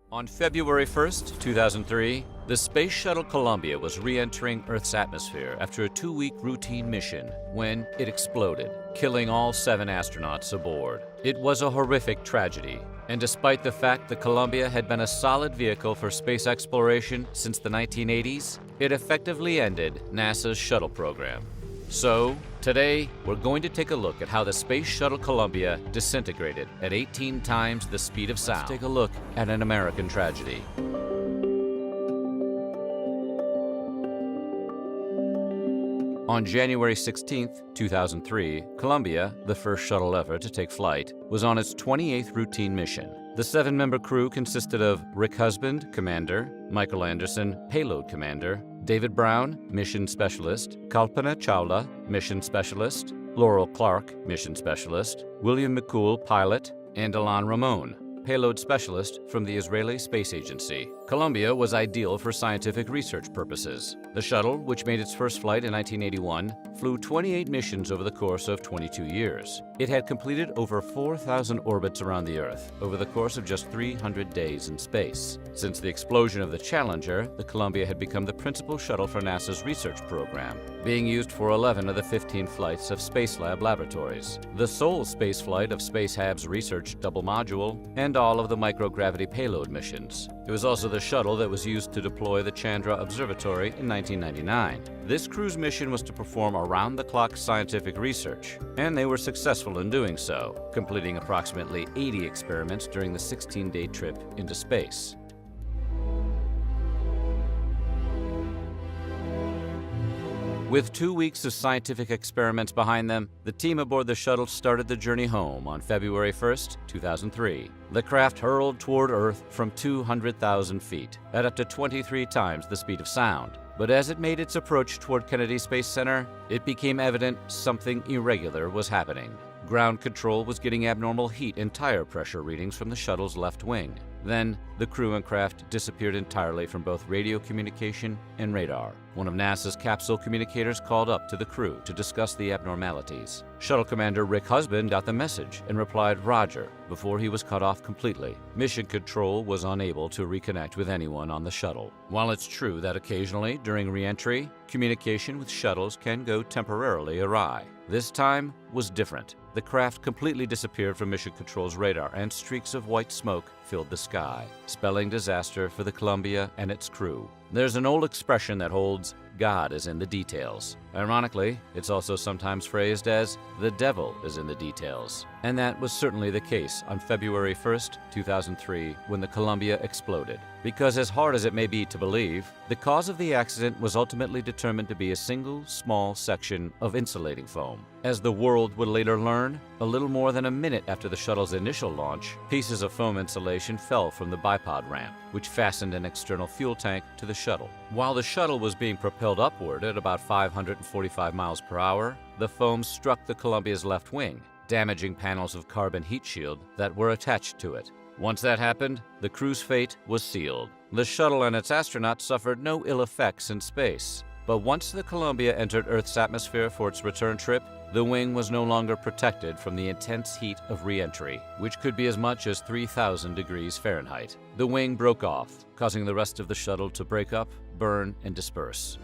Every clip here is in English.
On February 1st, 2003, the Space Shuttle Columbia was re-entering Earth's atmosphere after a 2-week routine mission when it exploded, killing all 7 astronauts aboard. It was a horrific tragedy, and despite the fact the Columbia had been a solid vehicle for space exploration since the 1980s, it effectively ended NASA's shuttle program. So, today, we're going to take a look at how the Space Shuttle Columbia disintegrated at 18 times the speed of sound. Let's take a look at an American tragedy. On January 16, 2003, Columbia, the first shuttle ever to take flight, was on its 28th routine mission. The 7-member crew consisted of Rick Husband, Commander, Michael Anderson, Payload Commander, David Brown, Mission Specialist, Kalpana Chawla, Mission Specialist, Laurel Clark, Mission Specialist, William McCool, Pilot, and Ilan Ramon, Payload Specialist from the Israeli Space Agency. Columbia was ideal for scientific research purposes. The shuttle, which made its first flight in 1981, flew 28 missions over the course of 22 years. It had completed over 4,000 orbits around the Earth over the course of just 300 days in space. Since the explosion of the Challenger, the Columbia had become the principal shuttle for NASA's research program, being used for 11 of the 15 flights of Spacelab laboratories, the sole space flight of Spacehab's research double module, and all of the microgravity payload missions. It was also the shuttle that was used to deploy the Chandra Observatory in 1999. This crew's mission was to perform around-the-clock scientific research, and they were successful in doing so, completing approximately 80 experiments during the 16-day trip into space. With 2 weeks of scientific experiments behind them, the team aboard the shuttle started the journey home on February 1st, 2003. The craft hurled toward Earth from 200,000 feet, at up to 23 times the speed of sound. But as it made its approach toward Kennedy Space Center, it became evident something irregular was happening. Ground control was getting abnormal heat and tire pressure readings from the shuttle's left wing. Then, the crew and craft disappeared entirely from both radio communication and radar. One of NASA's capsule communicators called up to the crew to discuss the abnormalities. Shuttle Commander Rick Husband got the message and replied "Roger" before he was cut off completely. Mission Control was unable to reconnect with anyone on the shuttle. While it's true that occasionally, during re-entry, communication with shuttles can go temporarily awry, this time was different. The craft completely disappeared from Mission Control's radar, and streaks of white smoke filled the sky, spelling disaster for the Columbia and its crew. There's an old expression that holds, "God is in the details." Ironically, it's also sometimes phrased as, "the devil is in the details." And that was certainly the case on February 1st, 2003, when the Columbia exploded. Because as hard as it may be to believe, the cause of the accident was ultimately determined to be a single, small section of insulating foam. As the world would later learn, a little more than a minute after the shuttle's initial launch, pieces of foam insulation fell from the bipod ramp, which fastened an external fuel tank to the shuttle. While the shuttle was being propelled upward at about 545 miles per hour, the foam struck the Columbia's left wing, damaging panels of carbon heat shield that were attached to it. Once that happened, the crew's fate was sealed. The shuttle and its astronauts suffered no ill effects in space. But once the Columbia entered Earth's atmosphere for its return trip, the wing was no longer protected from the intense heat of re-entry, which could be as much as 3,000 degrees Fahrenheit. The wing broke off, causing the rest of the shuttle to break up, burn, and disperse.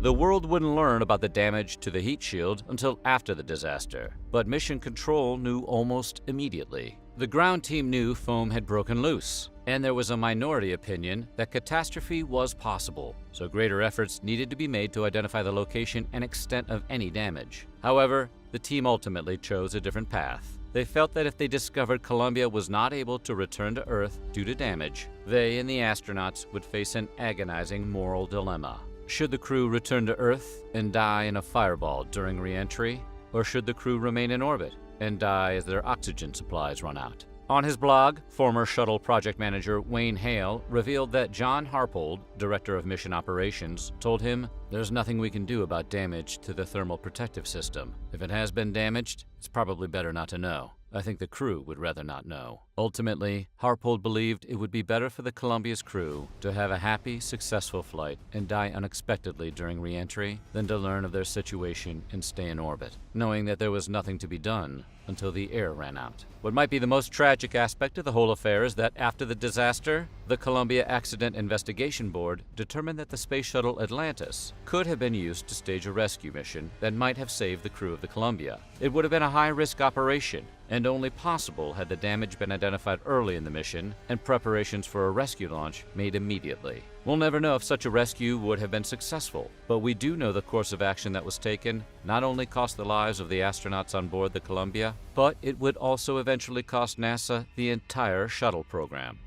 The world wouldn't learn about the damage to the heat shield until after the disaster, but Mission Control knew almost immediately. The ground team knew foam had broken loose, and there was a minority opinion that catastrophe was possible, so greater efforts needed to be made to identify the location and extent of any damage. However, the team ultimately chose a different path. They felt that if they discovered Columbia was not able to return to Earth due to damage, they and the astronauts would face an agonizing moral dilemma. Should the crew return to Earth and die in a fireball during re-entry, or should the crew remain in orbit and die as their oxygen supplies run out? On his blog, former shuttle project manager Wayne Hale revealed that John Harpold, director of mission operations, told him, "There's nothing we can do about damage to the thermal protective system. If it has been damaged, it's probably better not to know." I think the crew would rather not know. Ultimately, Hoedl believed it would be better for the Columbia's crew to have a happy, successful flight and die unexpectedly during re-entry than to learn of their situation and stay in orbit, knowing that there was nothing to be done until the air ran out. What might be the most tragic aspect of the whole affair is that after the disaster, the Columbia Accident Investigation Board determined that the Space Shuttle Atlantis could have been used to stage a rescue mission that might have saved the crew of the Columbia. It would have been a high-risk operation, and only possible had the damage been identified early in the mission and preparations for a rescue launch made immediately. We'll never know if such a rescue would have been successful, but we do know the course of action that was taken not only cost the lives of the astronauts on board the Columbia, but it would also eventually cost NASA the entire shuttle program.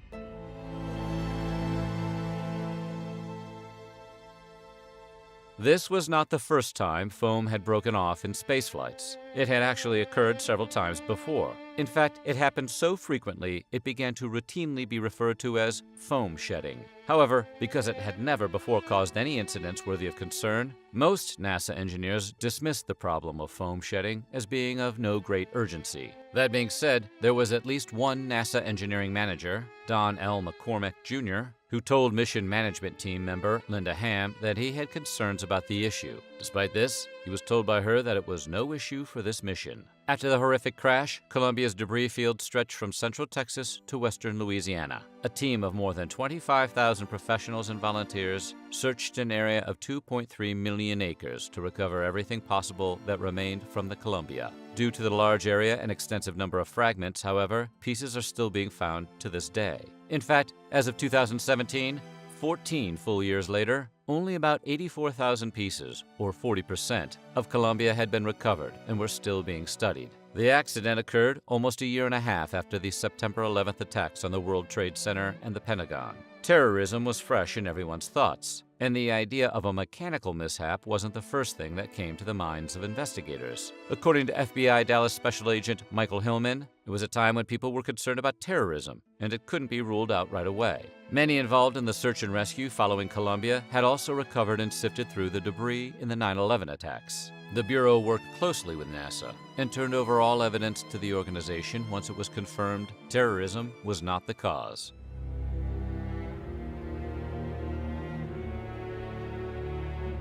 This was not the first time foam had broken off in spaceflights. It had actually occurred several times before. In fact, it happened so frequently it began to routinely be referred to as foam shedding. However, because it had never before caused any incidents worthy of concern, most NASA engineers dismissed the problem of foam shedding as being of no great urgency. That being said, there was at least one NASA engineering manager, Don L. McCormick Jr., who told mission management team member Linda Ham that he had concerns about the issue. Despite this, he was told by her that it was no issue for this mission. After the horrific crash, Columbia's debris field stretched from central Texas to western Louisiana. A team of more than 25,000 professionals and volunteers searched an area of 2.3 million acres to recover everything possible that remained from the Columbia. Due to the large area and extensive number of fragments, however, pieces are still being found to this day. In fact, as of 2017, 14 full years later, only about 84,000 pieces, or 40%, of Columbia had been recovered and were still being studied. The accident occurred almost a year and a half after the September 11th attacks on the World Trade Center and the Pentagon. Terrorism was fresh in everyone's thoughts, and the idea of a mechanical mishap wasn't the first thing that came to the minds of investigators. According to FBI Dallas Special Agent Michael Hillman, it was a time when people were concerned about terrorism, and it couldn't be ruled out right away. Many involved in the search and rescue following Columbia had also recovered and sifted through the debris in the 9/11 attacks. The Bureau worked closely with NASA and turned over all evidence to the organization once it was confirmed terrorism was not the cause.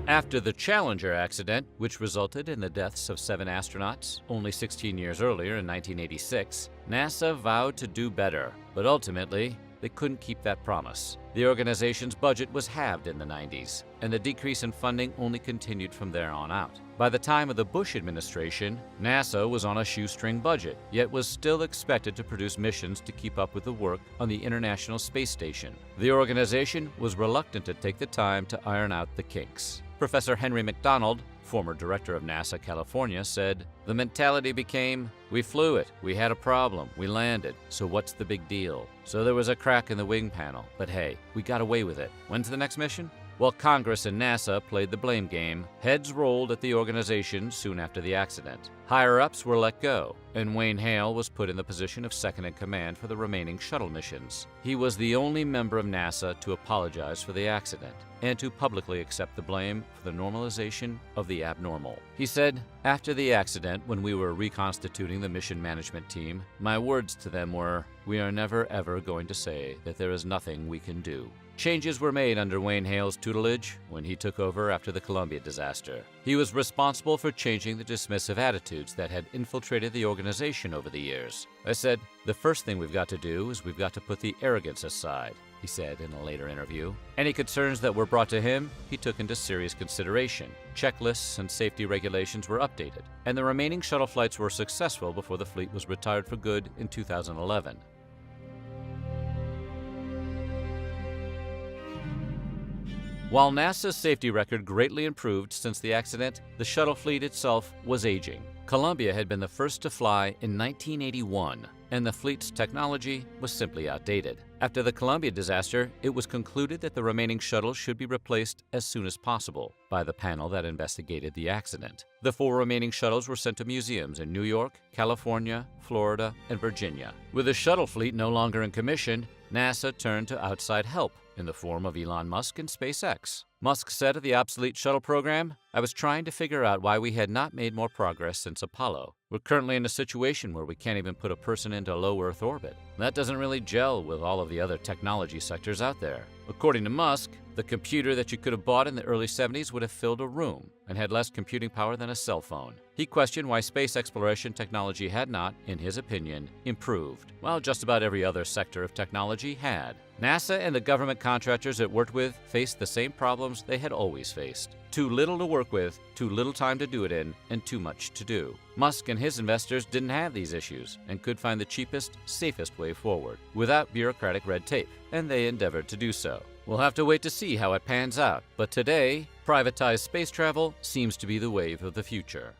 After the Challenger accident, which resulted in the deaths of 7 astronauts only 16 years earlier in 1986, NASA vowed to do better, but ultimately, they couldn't keep that promise. The organization's budget was halved in the 90s, and the decrease in funding only continued from there on out. By the time of the Bush administration, NASA was on a shoestring budget, yet was still expected to produce missions to keep up with the work on the International Space Station. The organization was reluctant to take the time to iron out the kinks. Professor Henry McDonald, former director of NASA California, said, "The mentality became, we flew it, we had a problem, we landed, so what's the big deal? So there was a crack in the wing panel, but hey, we got away with it. When's the next mission?" While Congress and NASA played the blame game, heads rolled at the organization soon after the accident. Higher-ups were let go, and Wayne Hale was put in the position of second-in-command for the remaining shuttle missions. He was the only member of NASA to apologize for the accident and to publicly accept the blame for the normalization of the abnormal. He said, "After the accident, when we were reconstituting the mission management team, my words to them were, 'We are never ever going to say that there is nothing we can do.'" Changes were made under Wayne Hale's tutelage when he took over after the Columbia disaster. He was responsible for changing the dismissive attitudes that had infiltrated the organization over the years. "I said, the first thing we've got to do is we've got to put the arrogance aside," he said in a later interview. Any concerns that were brought to him, he took into serious consideration. Checklists and safety regulations were updated, and the remaining shuttle flights were successful before the fleet was retired for good in 2011. While NASA's safety record greatly improved since the accident, the shuttle fleet itself was aging. Columbia had been the first to fly in 1981, and the fleet's technology was simply outdated. After the Columbia disaster, it was concluded that the remaining shuttles should be replaced as soon as possible by the panel that investigated the accident. The 4 remaining shuttles were sent to museums in New York, California, Florida, and Virginia. With the shuttle fleet no longer in commission, NASA turned to outside help in the form of Elon Musk and SpaceX. Musk said of the obsolete shuttle program, "I was trying to figure out why we had not made more progress since Apollo. We're currently in a situation where we can't even put a person into low Earth orbit. That doesn't really gel with all of the other technology sectors out there. According to Musk, the computer that you could have bought in the early 70s would have filled a room and had less computing power than a cell phone. He questioned why space exploration technology had not, in his opinion, improved, while just about every other sector of technology had. NASA and the government contractors it worked with faced the same problems they had always faced. Too little to work with, too little time to do it in, and too much to do. Musk and his investors didn't have these issues and could find the cheapest, safest way forward, without bureaucratic red tape, and they endeavored to do so. We'll have to wait to see how it pans out, but today, privatized space travel seems to be the wave of the future.